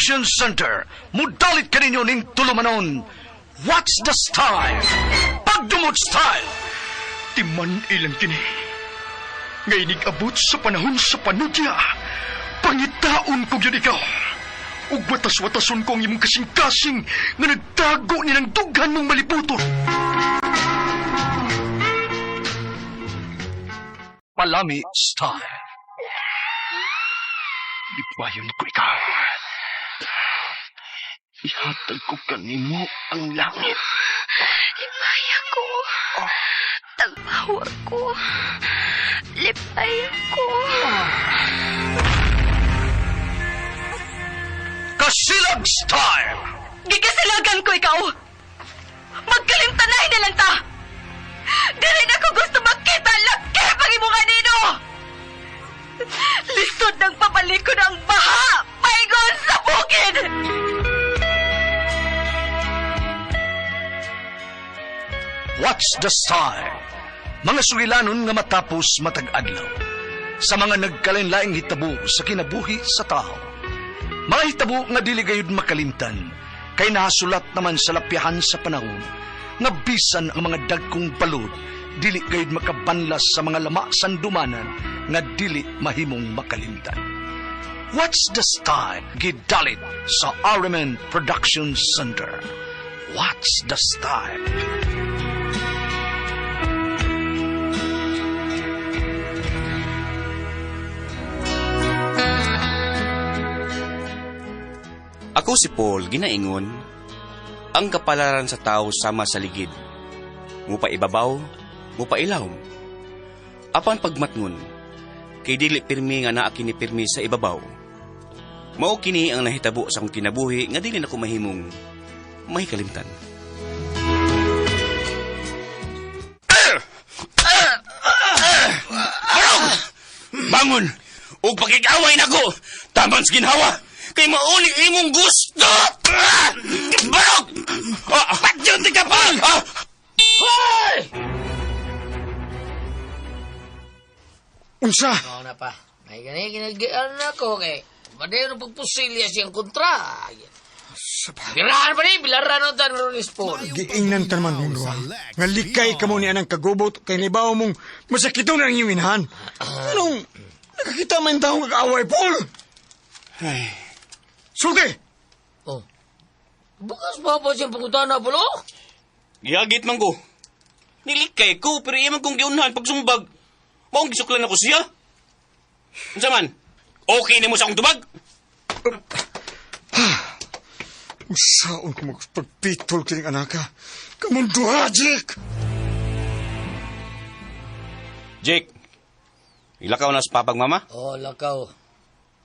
Production Center. Mudalit ka ninyo ning tulumanon. What's the style? Pagdumot style. Timan ilang kini. Ngay nag-abot sa panahon sa panudya. Pangitaon ko yun ikaw. Ug watas-watason ko ang imong kasing-kasing nga nagtago nilang dughan mong malibuton. Palami style. Lipayon ko ikaw. Ihatag ko kanimo ang langit. Lipaya ko. Tagbawa ko. Lipaya ko. Kasilag style. Gikasilagan ko ikaw. Magkalimtanay na lang ta. Dili na ko gusto makita ang laki pang imong kanino. Lisod ng papalikod ang baha. Paigon sa bukid. What's the style? Mga sugilanon nga matapos matag-adlaw. Sa mga nagkalain-laing hitabo sa kinabuhi sa tao. Mga hitabo nga dili gayud makalimtan, kay nahasulat naman sa lapyahan sa panahon, nga bisan ang mga dagkong balod, dili gayud makabanlas sa mga lama sandumanan, nga dili mahimong makalimtan. What's the style? Gidalit sa RMN Production Center. What's the style? Ako si Paul, ginaingon, ang kapalaran sa tao sama sa ligid. Mupa ibabaw, mupa ilawom. Apan pagmatngon, kay dili pirmi nga naa kini pirmi sa ibabaw. Mao kini ang nahitabo sa akong kinabuhi nga dili nako mahimong mahikalimtan. Bangon! Ug pakikaway nako! Taman sa ginhawa! Kay mauli imong gusto! Barok! Padyunti ka pa! Hoy! Unsa? Oo na pa. May ganyan ginagyan na ko kay madero pagpusilya siyang kontra. Birahan pa ni, bilaran ang tanong ni Paul. Giingnan ta naman mong duha. Nga likay ka mo ni anang kagubot kay nibaw mong masakito na ang iyong inahan. Anong nakakita man taong kakaaway, Paul? Ay, Sugi! Oh. Bukas pa pa siyang pangutan na, Paul? giyagit man ko. Nilikay ko, pero iman kong giunhan pagsumbag. Maong gisuklan ako siya. Unsa man? Okay ni mo sa akong tubag? Usaon ko magpagpitol kining anak ka. Kamong duha, Jake! Jake, ilakaw na sa papag mama. Oh, lakaw.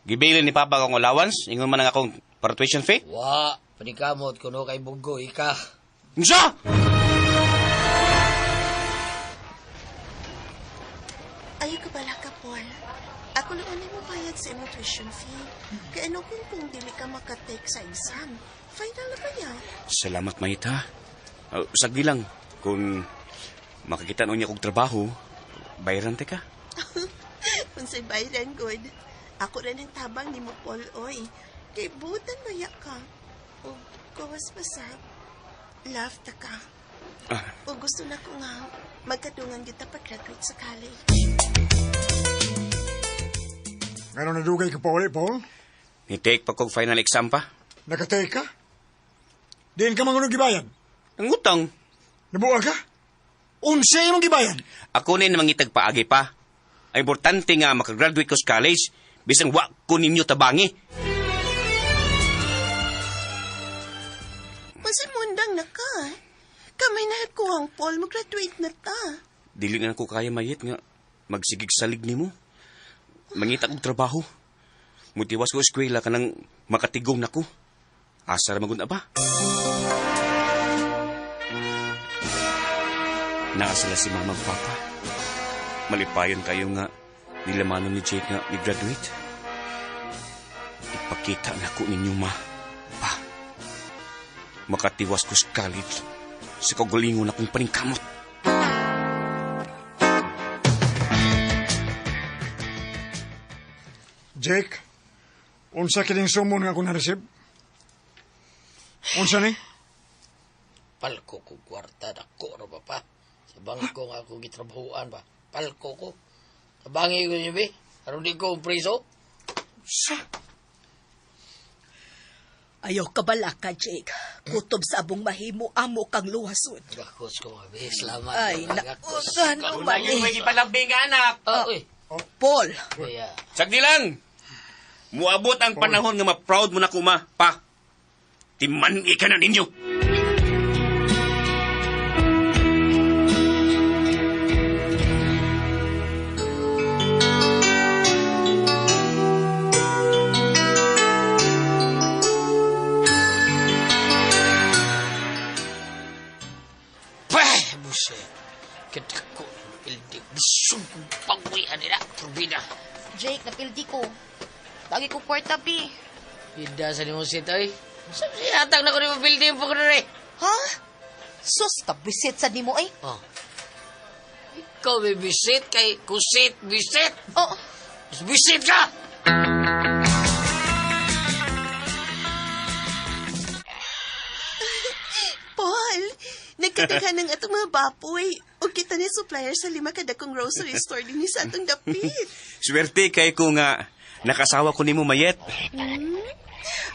Gibilin ni papa akong allowance. Ingon man ang akong para tuition fee. Wa, panikamot kuno kay Bugo, ika. Unsa? Ayaw ka bala ka, Paul. Ako lang mo bayad sa imong tuition fee. Kaya ano kung dili ka makatake sa exam? Final na kaya? Salamat, Mahita. Sagdi lang, kung makakita niya kong trabaho, bayaran te ka. Kung sa'y bayaran, good. Ako rin ang tabang ni mo, Paul, oy. Kay butan maya ka. O gawas pa sa love ta ka. O gusto na ko nga magkadungan kita pag-graduate sa college. Ano nadugay ka pa ulit, Paul? Ni-take pa kong final exam pa. Nakatake ka? Diin ka mangunong gibayan? Ang utang. Nabuha ka? Unsa imong gibayan? Ako na namang itagpaagi pa. Ang importante nga makagraduate ko sa college, bisang wa ko ninyo tabangi. Masimundang na ka. Kamay na kuhang, Paul. Mag-graduate na ta. Dili na ko kaya mayit nga magsigig salig ni mo. Mangita kong trabaho. Mutiwas ko eskwela ka nang makatigong na ko. Asa ra maguna ba? Nakasala si mama at papa. Malipayon kayo nga nilamanon ni Jake nga ni-graduate. Ipakita na ko ninyo pa. Makatiwas ko sa college sa kagalingon akong paningkamot. Jake, unsa kining sumon nga ako na-receive? Unsa ni? Palko ko kwarta, dako ra ba pa? Sa bangko nga ako gitrabahoan ba? Palko ko. Tabangi ko niyo, be? Aron di ko preso? Ayaw ka bala ka, Jake. Kutob sa abong mahimo, amo kang luhasod. Gakos ko, be. Salamat. Ay, Gakos. naku, Una yung may ipalambing anak. Uy. Paul, Kuya. Sagdi lang. Muabot ang panahon nga ma-proud mo na kuma, pa. Timan ka na ninyo. Pah! Buset. Kadako. Ildi. Bisog kong pangwian nila. Turbina. Jake, napildi ko. Lagi ko kwarta, B. Hida sa ni mo sit, ay. Hatag na ko ni mo building po ko na rin. Ha? Sus, kabisit sa nimo ay. Oh. Ikaw may bisit kay kusit, bisit. Oh, Mas bisit ka! Paul, nagkadaghan ng atong mga baboy. O kita ni supplier sa 5 kadakong grocery store din sa atong dapit. Swerte kay ko nga nakasawa ko nimo mayet.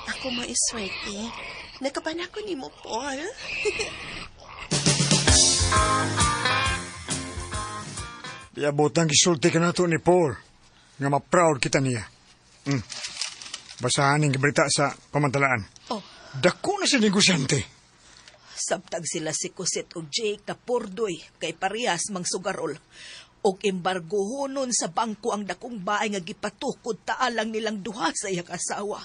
Ako maiswerte. Nakapanako ni mo, Paul. Iabotang gisulti ka na to ni Paul. Nga ma-proud kita niya. Basahan ang gibalita sa pamantalaan. Oh. Dako na si negosyante. sabtag sila si Kusit o Jake na pordoy kay parehas mang sugarol. Og embargohonon sa bangko ang dakong baay nga gipatukod taalang nilang duha sa iyang asawa.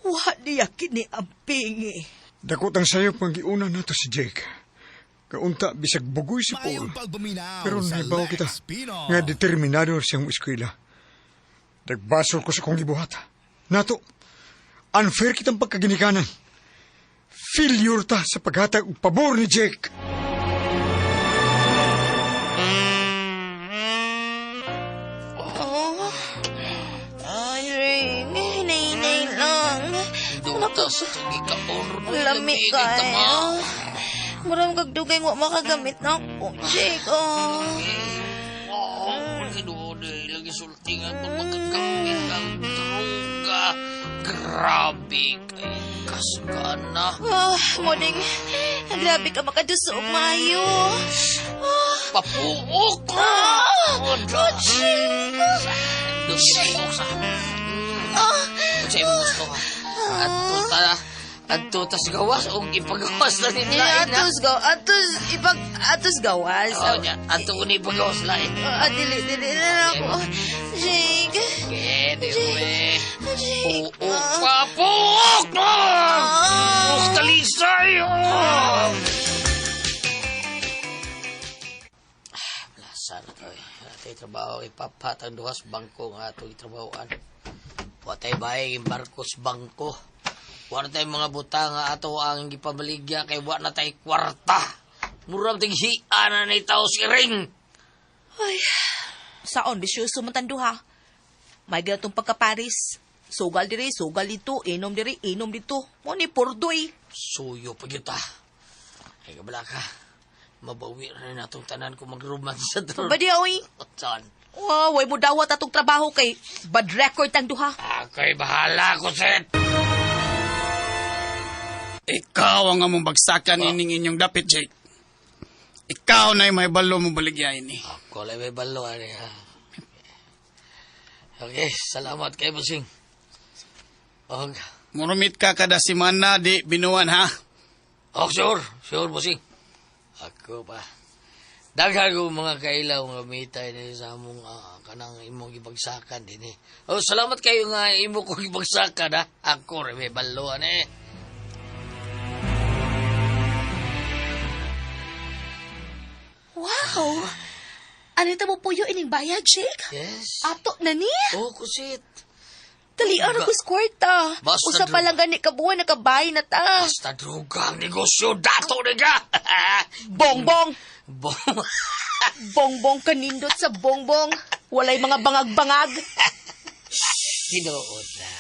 Wa niya kini ampingi. Dakot ang sayo pang giuna nato si Jake. Kaunta bisag bugoy si Paul. Pero nahibaw kita nga determinado siyang eskwela. Nagbasol ko sa kong gibuhat. Nato, unfair kitang pagkaginikanan. Failure ta sa paghatag og pabor ni Jake. Ay, Ring. Hinay-hinay lang. Dutas, hindi ka ordo. Lami kayo. Maram kagdugay nga makagamit na ako. Jake, oh. Lagi sultingan kung magagamit ang droga. Grabe kay kasgana. Moding. Grabe ka makadusog, Mayo. Papuok ko! Jake. Dusok sa... Kasi mo gusto ka. Adto tas gawas o ipagawas na nila. Atos gawas. Oo niya, adto ko na ipagawas lain. Dili na ako. Jake. Kede, we. Jake. Papuok mo! Talisay! Lasan na kami. Natay trabaho ipapat ang duhas bangko nga ito itrabahoan. Watay bahay yung barkos bangko. Wartay mga buta nga ato ang gipabaligya kay wa na tay kwarta. Murang tighian na ni tao si Ring. Ay, saon bisyoso man tanduha. May ganitong pagkaparis. Sugal diri, sugal dito, inom diri, inom dito. Mo ni pordoy. Suyo pa yun ta. Ay kabala ka. Mabawi na natong tanan kung mag-roman sa drone. Badi oy. Saan? Wow, way mo dawat atong trabaho kay bad record tang duha. Ako'y bahala ko, Seth. Ikaw ang among bagsakan ining inyong dapit, Jake. Ikaw na yung may balo mo baligyain ni. Ako lang may balo, ha. Okay, salamat kay Busing. Og, Murumit ka kada simana, di binuan, ha? sure, Busing. Ako pa. Daghan ko mga kailaw nga mitay na sa among kanang imong gibagsakan din eh. Oh, salamat kayo nga imo ko gibagsakan ha. Ako rin may baloan eh. Wow! Ano ito mo puyo ining bayad, Jake? Yes. Ato na ni? Oh, kusit. Talian ako sa kwarta. Basta Usa pa lang gani kabuhan nakabay na ta. Basta druga ang negosyo, dato na ka. Bongbong! Bong. Bongbong kanindot sa bongbong. Walay mga bangag-bangag. Tinood na.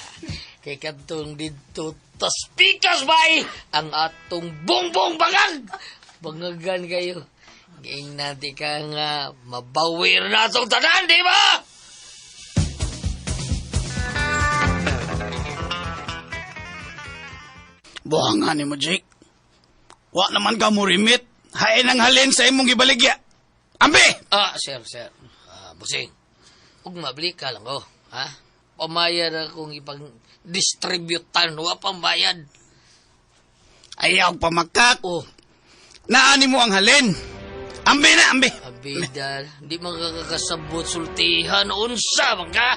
Kay kadtong dito tas pikas bay ang atong bongbong bangag. Bangagan kayo. Ngayon natin ka nga mabawir na itong tanan, di ba? Buhangan ni mo, Jake. Wa naman ka mo rimit. Hain ang halin sa imong gibaligya. Ambi! Sir. Busing. Huwag mabalik ka lang, ha? Pamayad akong ipang-distributan. Wa pambayad. Ayaw pa makak. Oh, Naani mo ang halin. Ambi na, ambi. abidal. Di makakasabot sultihan. Unsa, bangka?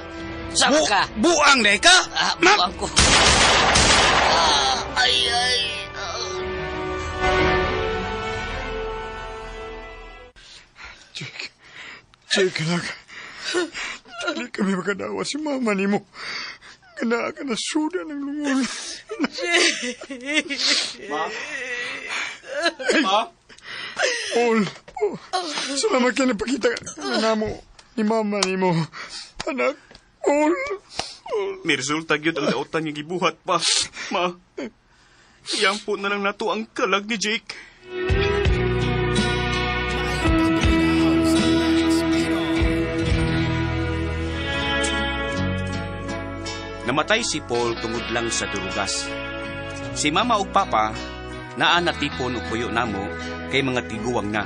Saan ka? Buang na ka. Buang ko. Ay. Jake, anak. Hindi kami makadawa si mama ni mo. Kana ka na suda ng lungol. Ma? Paul, salamat ka na pakita na mo ni mama ni mo. Anak, Paul. May resulta yun ang lautan niya gibuhat pa. Ma, iyang po na lang nato ang kalag ni Jake. Namatay si Paul tungod lang sa durugas. Si Mama ug Papa naa natipon og puyo namo kay mga tiguwang na.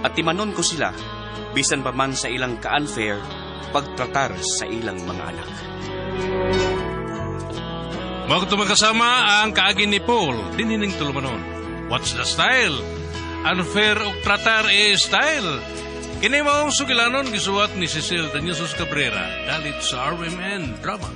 At timanon ko sila bisan pa man sa ilang ka-unfair pagtratar sa ilang mga anak. Mga kasama ang kaagin ni Paul, dinining tulumanon. What's the style? Unfair o tratar style. Kini maong sugilanon gisuwat ni Cecil Danyosos Cabrera, dalit sa RMN Drama.